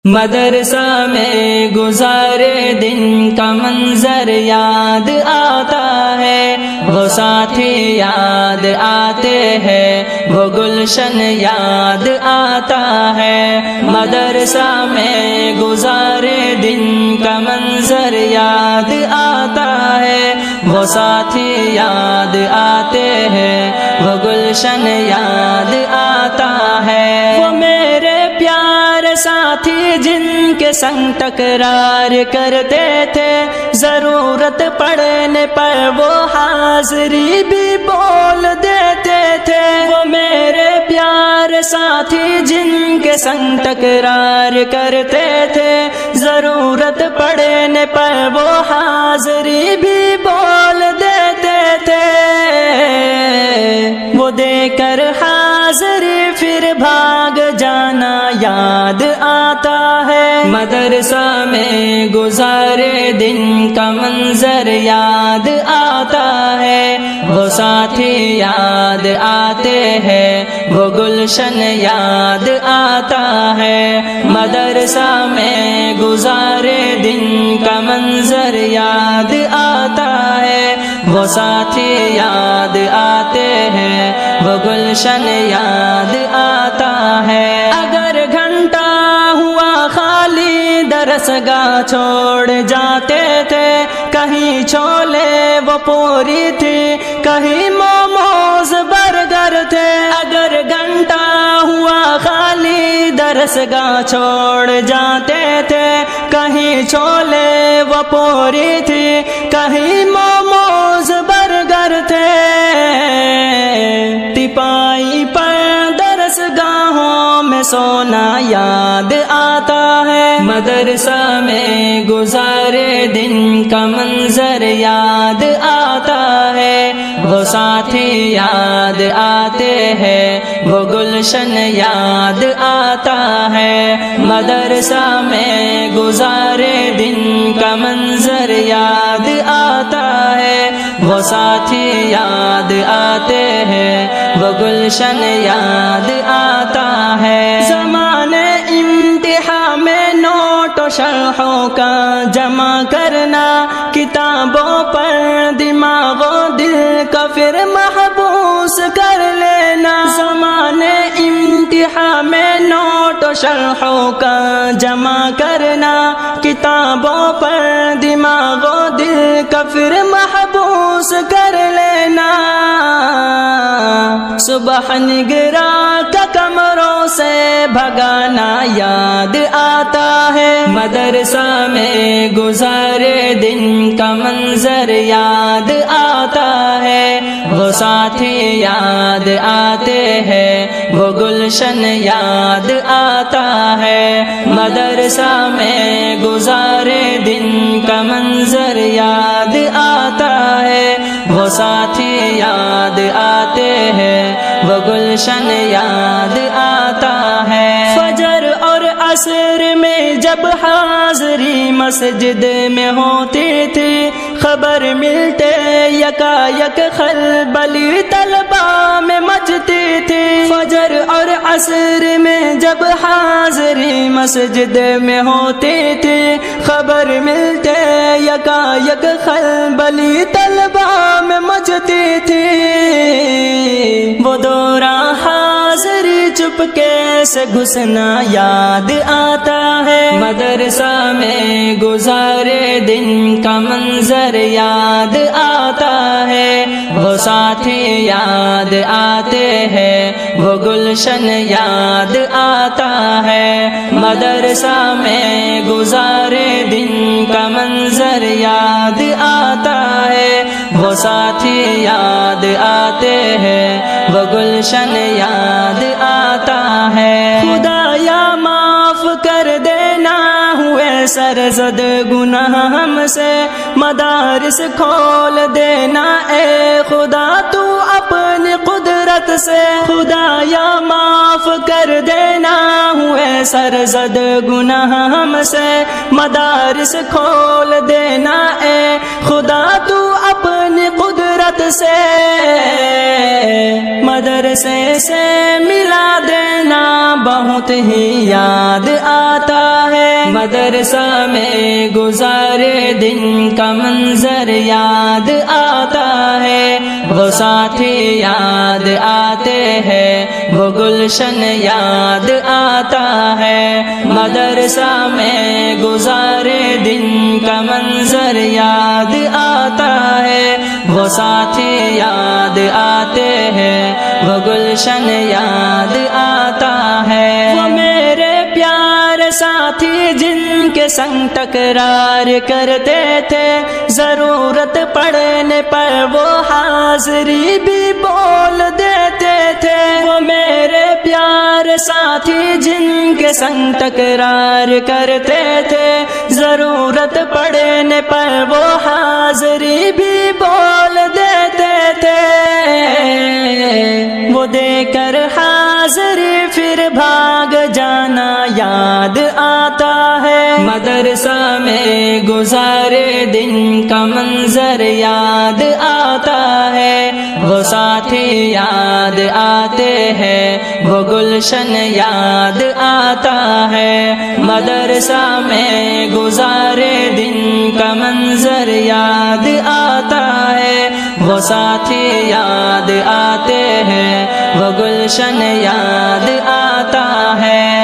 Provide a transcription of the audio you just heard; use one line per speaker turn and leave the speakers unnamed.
مدرسہ میں گزارے دن کا منظر یاد آتا ہے، وہ ساتھی یاد آتے ہیں، وہ گلشن یاد آتا ہے۔ مدرسہ میں گزارے دن کا منظر یاد آتا ہے، وہ ساتھی یاد آتے ہیں، وہ گلشن یاد آتا ہے۔ وہ میرے پیارے ساتھی جن کے سنگ تکرار کرتے تھے، ضرورت پڑنے پر وہ حاضری بھی بول دیتے تھے۔ وہ میرے پیارے ساتھی جن کے سنگ تکرار کرتے تھے، ضرورت پڑنے پر وہ حاضری بھی بول دیتے تھے۔ وہ دے کر حاضری پھر بھاگ جانا یاد آتا ہے۔ مدرسہ میں گزارے دن کا منظر یاد آتا ہے، وہ ساتھی یاد آتے ہیں، وہ گلشن یاد آتا ہے۔ مدرسہ میں گزارے دن کا منظر یاد آتا ہے، وہ ساتھی یاد آتے ہیں، وہ گلشن یاد آتا ہے۔ اگر گھنٹہ ہوا خالی درس گاہ چھوڑ جاتے تھے، کہیں چھولے وہ پوری تھی، کہیں موموز برگر تھے۔ اگر گھنٹہ ہوا خالی درس گاہ چھوڑ جاتے تھے، کہیں چھولے وہ پوری تھی، کہیں موموز برگر تھے۔ تپائی پر درس گاہوں میں سونا یاد آتا ہے۔ مدرسہ میں گزارے دن کا منظر یاد آتا ہے، وہ ساتھی یاد آتے ہیں، وہ گلشن یاد آتا ہے۔ مدرسہ میں گزارے دن کا منظر یاد آتا ہے، وہ ساتھی یاد آتے ہیں، وہ گلشن یاد آتا ہے۔ زمانے امتحان میں نوٹ و شرحوں کا جمع کرنا، کتابوں پر دماغ و دل کا پھر محبوس کر لینا۔ زمانے امتحان میں نوٹ و شرحوں کا جمع کرنا، کتابوں پر دماغ و دل کا پھر محبوس کر لینا۔ صبح نگراں کا کمروں سے بھگانا یاد آتا ہے۔ مدرسہ میں گزارے دن کا منظر یاد آتا ہے، وہ ساتھی یاد آتے ہیں، وہ گلشن یاد آتا ہے۔ مدرسہ میں گزارے دن کا منظر یاد آتا ہے، وہ ساتھی یاد آتے ہیں، وہ گلشن یاد آتا ہے۔ فجر اور عصر میں جب حاضری مسجد میں ہوتی تھی، خبر ملتے یکا یک خلبلی طلبہ میں مچتی تھی۔ فجر اور عصر میں جب حاضری مسجد میں ہوتی تھی، خبر ملتے یکا یک خلبلی طلبہ میں مچتی تھی۔ وہ دوران حاضری چپکے سے گھسنا یاد آتا ہے۔ مدرسہ میں گزارے دن کا منظر یاد آتا ہے، وہ ساتھی یاد آتے ہیں، وہ گلشن یاد آتا ہے۔ مدرسہ میں گزارے دن کا منظر یاد آتا ہے، وہ ساتھی یاد آتے ہیں، وہ گلشن یاد آتا ہے۔ خدایا معاف کر دینا ہوئے سرزد گناہ ہم سے، مدارس کھول دینا اے خدا تو اپنی قدرت سے۔ خدایا معاف کر دینا ہوئے سرزد گناہ ہم سے، مدارس کھول دینا اے خدا تو اپنی قدرت سے۔ مدرسے سے ملا دینا بہت ہی یاد آتا ہے۔ مدرسہ میں گزارے دن کا منظر یاد آتا ہے، وہ ساتھی یاد آتے ہیں، وہ گلشن یاد آتا ہے۔ مدرسہ میں گزارے دن کا منظر یاد آتا ہے، وہ ساتھی یاد آتے ہیں، وہ گلشن یاد آتا ہے۔ وہ میرے پیارے ساتھی جن کے سنگ تکرار کرتے تھے، ضرورت پڑنے پر وہ حاضری بھی بول دیتے تھے۔ وہ میرے پیارے ساتھی جن کے سنگ تکرار کرتے تھے، ضرورت پڑنے پر وہ حاضری بھی بول دیتے تھے۔ وہ دے کر حاضری پھر بھاگ جانا یاد آتا ہے، مدرسہ میں گزارے دن کا منظر یاد آتا ہے، وہ ساتھی یاد آتے ہیں، وہ گلشن یاد آتا ہے۔ مدرسہ میں گزارے دن کا منظر یاد آتا ہے، وہ ساتھی یاد آتے ہیں، وہ گلشن یاد آتا ہے۔